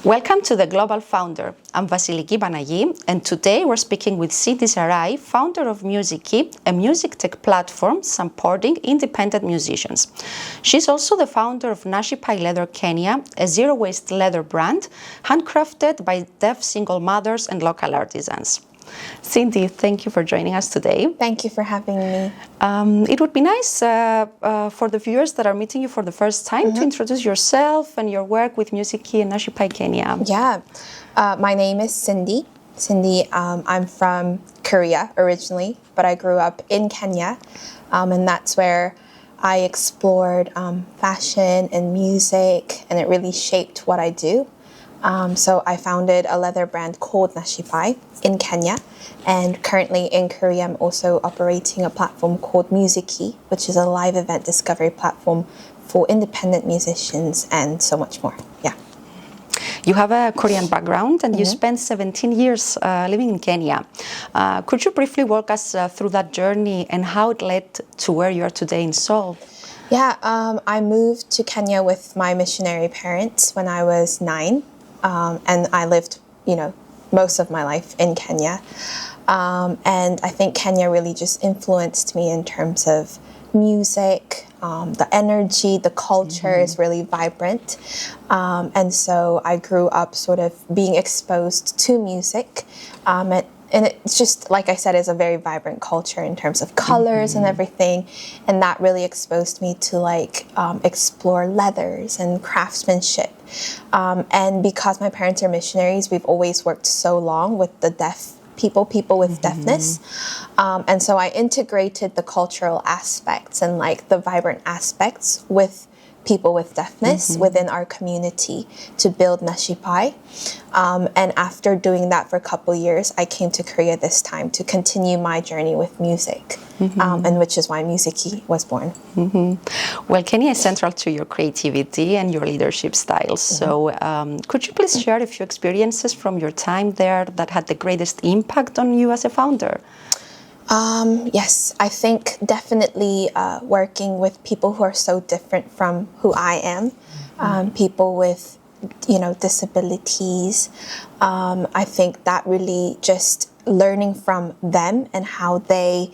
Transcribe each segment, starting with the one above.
Welcome to The Global Founder. I'm Vasiliki Banagi, and today we're speaking with Cindy Saray, founder of Muzikey, a music tech platform supporting independent musicians. She's also the founder of Nashipai Leather Kenya, a zero-waste leather brand, handcrafted by deaf single mothers and local artisans. Cindy, thank you for joining us today. Thank you for having me. It would be nice for the viewers that are meeting you for the first time to introduce yourself and your work with Muzikey and Nashipai Kenya. Yeah, my name is Cindy. I'm from Korea originally, but I grew up in Kenya, and that's where I explored fashion and music, and it really shaped what I do. So I founded a leather brand called Nashipai in Kenya, and currently in Korea I'm also operating a platform called Muzikey, which is a live event discovery platform for independent musicians and so much more. Yeah. You have a Korean background and you spent 17 years living in Kenya. Could you briefly walk us through that journey and how it led to where you are today in Seoul? Yeah, I moved to Kenya with my missionary parents when I was 9. And I lived, most of my life in Kenya. And I think Kenya really just influenced me in terms of music, the energy, the culture is really vibrant. And so I grew up sort of being exposed to music. And it's just, like I said, is a very vibrant culture in terms of colors and everything. And that really exposed me to explore leathers and craftsmanship. And because my parents are missionaries, we've always worked so long with the deaf people with deafness. And so I integrated the cultural aspects and the vibrant aspects with people with deafness within our community to build Nashipai. And after doing that for a couple years, I came to Korea this time to continue my journey with music, and which is why Muzikey was born. Well, Kenya is central to your creativity and your leadership styles. So could you please share a few experiences from your time there that had the greatest impact on you as a founder? Yes, I think definitely working with people who are so different from who I am, people with, disabilities. I think that really just learning from them and how they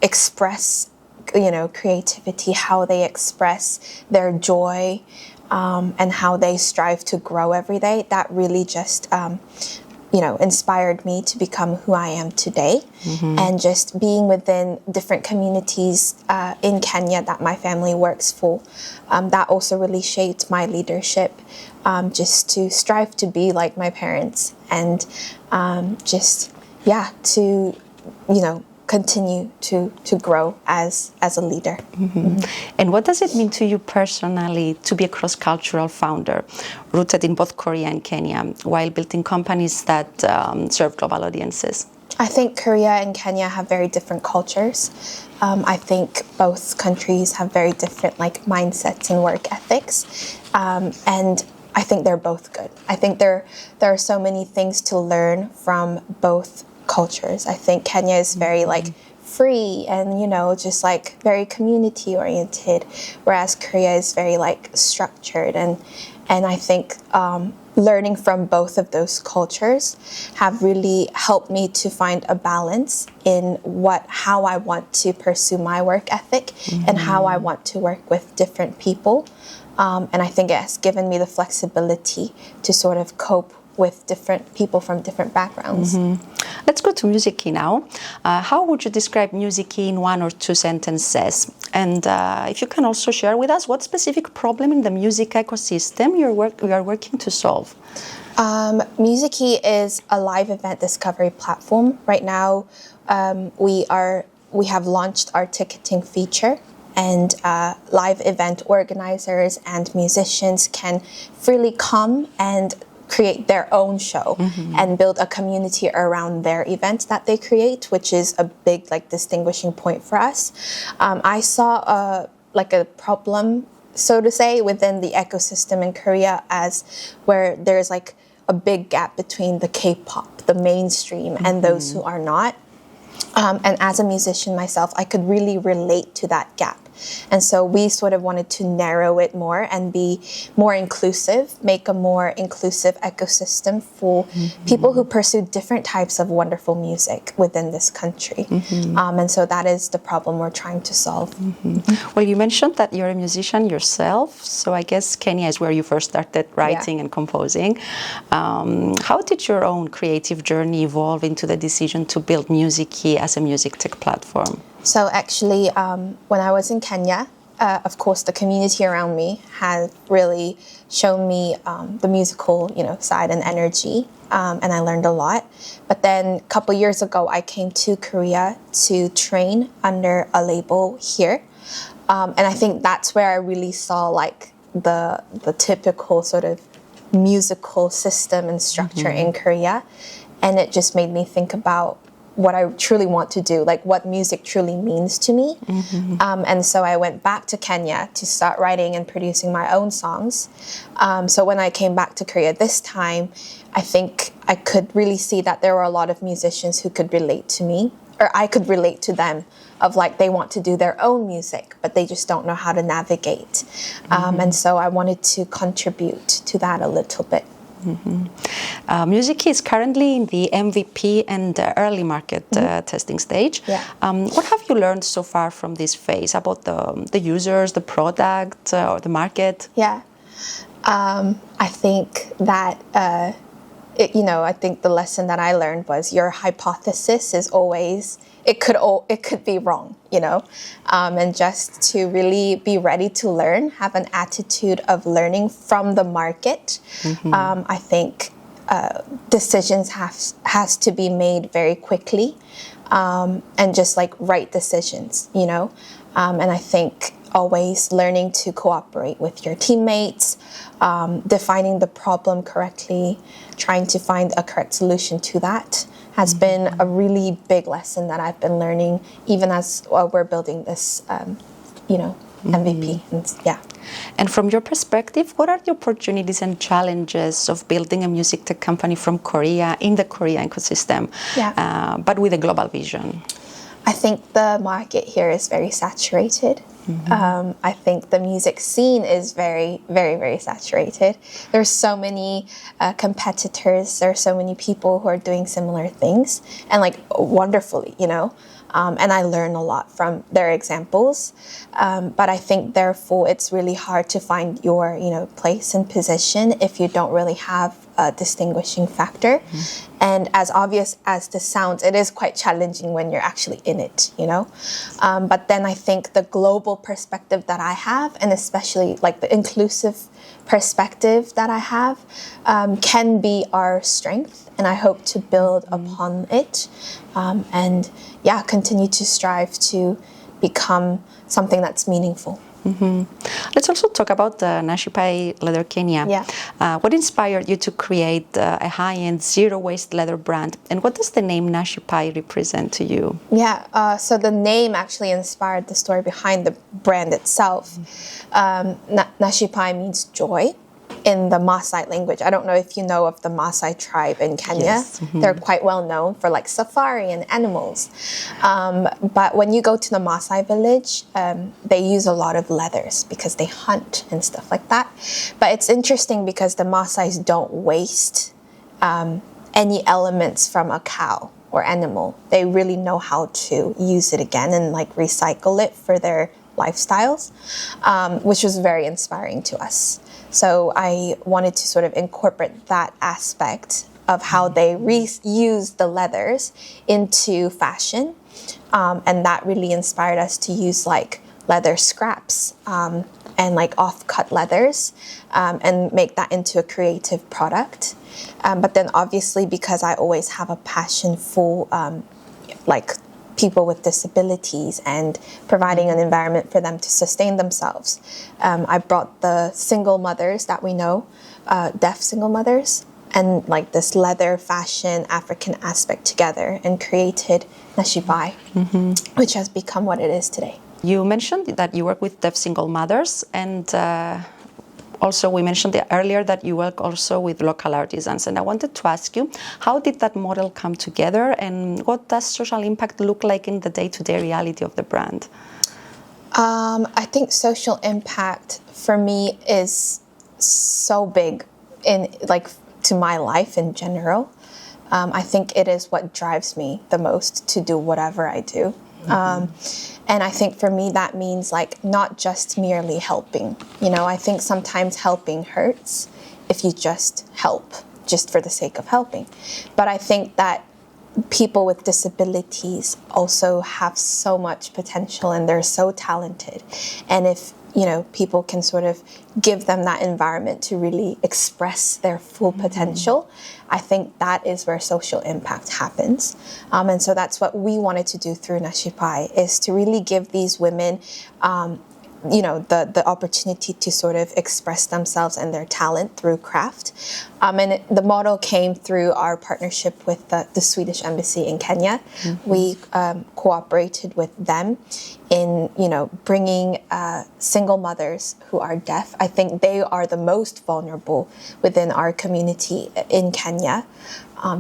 express, creativity, how they express their joy, and how they strive to grow every day, that really just inspired me to become who I am today. And just being within different communities in Kenya that my family works for, that also really shaped my leadership, just to strive to be like my parents and to, continue to grow as a leader. And what does it mean to you personally to be a cross-cultural founder, rooted in both Korea and Kenya, while building companies that serve global audiences? I think Korea and Kenya have very different cultures. I think both countries have very different mindsets and work ethics. And I think they're both good. I think there are so many things to learn from both cultures. I think Kenya is very free and just very community oriented, whereas Korea is very structured, and I think learning from both of those cultures have really helped me to find a balance in how I want to pursue my work ethic and how I want to work with different people, and I think it has given me the flexibility to sort of cope with different people from different backgrounds. Let's go to Muzikey now. How would you describe Muzikey in 1 or 2 sentences? And if you can also share with us what specific problem in the music ecosystem you are working to solve. Muzikey is a live event discovery platform. Right now, we have launched our ticketing feature, and live event organizers and musicians can freely come and create their own show and build a community around their events that they create, which is a big distinguishing point for us. I saw a problem, so to say, within the ecosystem in Korea as where there's a big gap between the K-pop, the mainstream, and those who are not. And as a musician myself, I could really relate to that gap. And so we sort of wanted to narrow it more and be more inclusive, make a more inclusive ecosystem for people who pursue different types of wonderful music within this country. And so that is the problem we're trying to solve. Well, you mentioned that you're a musician yourself, so I guess Kenya is where you first started writing and composing. How did your own creative journey evolve into the decision to build Muzikey as a music tech platform? So actually, when I was in Kenya, of course, the community around me had really shown me the musical, side and energy, and I learned a lot. But then a couple years ago, I came to Korea to train under a label here, and I think that's where I really saw like the typical sort of musical system and structure in Korea, and it just made me think about what I truly want to do, like what music truly means to me. And so I went back to Kenya to start writing and producing my own songs. So when I came back to Korea this time, I think I could really see that there were a lot of musicians who could relate to me, or I could relate to them, of like they want to do their own music, but they just don't know how to navigate. And so I wanted to contribute to that a little bit. Muzikey is currently in the MVP and early market testing stage. What have you learned so far from this phase about the users, the product, or the market? I think that I think the lesson that I learned was your hypothesis is always it could be wrong, and just to really be ready to learn, have an attitude of learning from the market. I think decisions has to be made very quickly, and just like right decisions, and I think always learning to cooperate with your teammates, defining the problem correctly, trying to find a correct solution to that has been a really big lesson that I've been learning, even as we're building this, MVP. And from your perspective, what are the opportunities and challenges of building a music tech company from Korea in the Korea ecosystem, but with a global vision? I think the market here is very saturated. I think the music scene is very, very, very saturated. There's so many competitors. There are so many people who are doing similar things and like wonderfully, and I learn a lot from their examples. But I think therefore it's really hard to find your, place and position if you don't really have a distinguishing factor. And as obvious as this sounds, it is quite challenging when you're actually in it, But then I think the global perspective that I have, and especially like the inclusive perspective that I have, can be our strength. And I hope to build upon it, and continue to strive to become something that's meaningful. Let's also talk about Nashipai Leather Kenya. What inspired you to create a high-end, zero-waste leather brand? And what does the name Nashipai represent to you? So the name actually inspired the story behind the brand itself. Nashipai means joy in the Maasai language. I don't know if you know of the Maasai tribe in Kenya. They're quite well known for like safari and animals. But when you go to the Maasai village, they use a lot of leathers because they hunt and stuff like that. But it's interesting because the Maasais don't waste any elements from a cow or animal. They really know how to use it again and like recycle it for their lifestyles, which was very inspiring to us. So I wanted to sort of incorporate that aspect of how they reuse the leathers into fashion. And that really inspired us to use like leather scraps and like off-cut leathers and make that into a creative product. But then obviously because I always have a passion for like people with disabilities and providing an environment for them to sustain themselves. I brought the single mothers that we know, deaf single mothers, and like this leather fashion African aspect together and created Nashipai, which has become what it is today. You mentioned that you work with deaf single mothers, and also we mentioned earlier that you work also with local artisans, and I wanted to ask you, how did that model come together, and what does social impact look like in the day-to-day reality of the brand? I think social impact for me is so big in like to my life in general. I think it is what drives me the most to do whatever I do. And I think for me that means like not just merely helping. You know, I think sometimes helping hurts if you just help just for the sake of helping. But I think that people with disabilities also have so much potential and they're so talented. And if, you know, people can sort of give them that environment to really express their full potential, I think that is where social impact happens. And so that's what we wanted to do through Nashipai, is to really give these women you know, the opportunity to sort of express themselves and their talent through craft. And the model came through our partnership with the Swedish Embassy in Kenya. We cooperated with them in, you know, bringing single mothers who are deaf. I think they are the most vulnerable within our community in Kenya.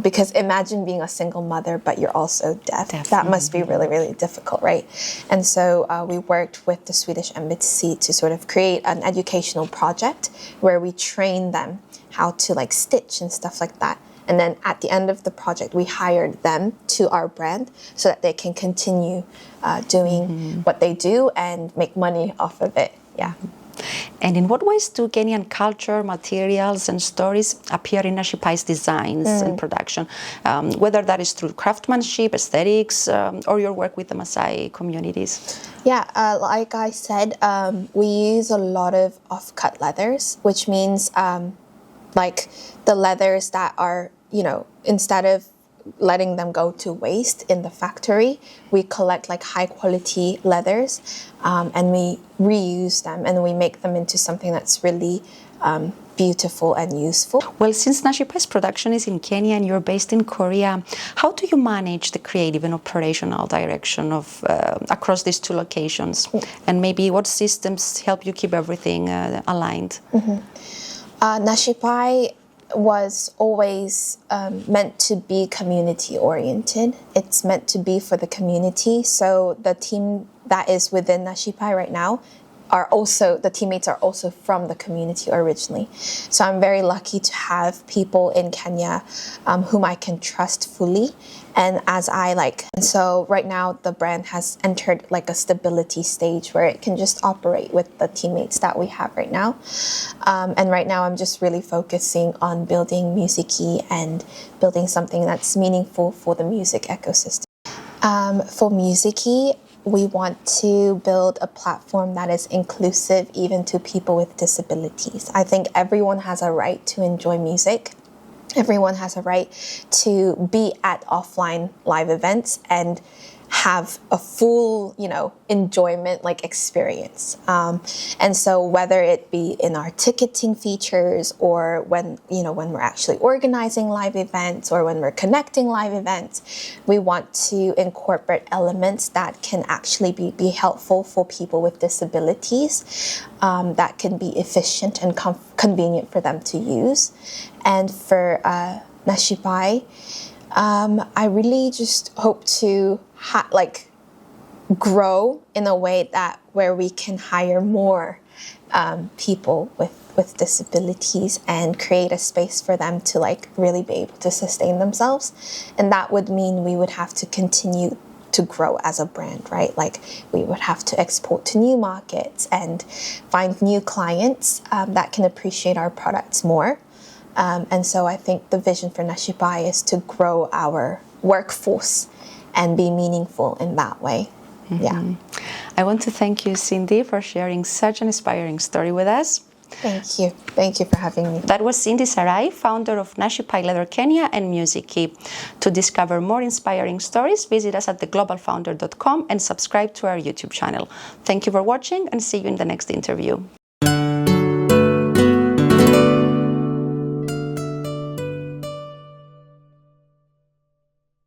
Because imagine being a single mother, but you're also deaf. That must be really, really difficult, right? And so we worked with the Swedish Embassy to sort of create an educational project where we train them how to like stitch and stuff like that. And then at the end of the project, we hired them to our brand so that they can continue doing what they do and make money off of it. Yeah. And in what ways do Kenyan culture, materials, and stories appear in Nashipai's designs and production? Whether that is through craftsmanship, aesthetics, or your work with the Maasai communities? Yeah, like I said, we use a lot of off-cut leathers, which means like the leathers that are, you know, instead of letting them go to waste in the factory, we collect like high quality leathers and we reuse them and we make them into something that's really beautiful and useful. Well, since Nashipai's production is in Kenya and you're based in Korea, how do you manage the creative and operational direction of across these two locations? And maybe what systems help you keep everything aligned? Nashipai was always meant to be community oriented. It's meant to be for the community. So the team that is within Nashipai right now are also, the teammates are also from the community originally. So I'm very lucky to have people in Kenya whom I can trust fully. And as I like, and so right now the brand has entered like a stability stage where it can just operate with the teammates that we have right now. And right now I'm just really focusing on building Muzikey and building something that's meaningful for the music ecosystem. For Muzikey, we want to build a platform that is inclusive even to people with disabilities. I think everyone has a right to enjoy music. Everyone has a right to be at offline live events and have a full, you know, enjoyment like experience. And so whether it be in our ticketing features or when, you know, when we're actually organizing live events or when we're connecting live events, we want to incorporate elements that can actually be helpful for people with disabilities, that can be efficient and convenient for them to use. And for Nashipai, I really just hope to grow in a way that where we can hire more people with disabilities and create a space for them to like really be able to sustain themselves. And that would mean we would have to continue to grow as a brand, right? Like we would have to export to new markets and find new clients that can appreciate our products more. And so I think the vision for Nashipai is to grow our workforce and be meaningful in that way. Yeah. I want to thank you, Cindy, for sharing such an inspiring story with us. Thank you. Thank you for having me. That was Cindy Saray, founder of Nashipai Leather Kenya and Muzikey. To discover more inspiring stories, visit us at theglobalfounder.com and subscribe to our YouTube channel. Thank you for watching and see you in the next interview.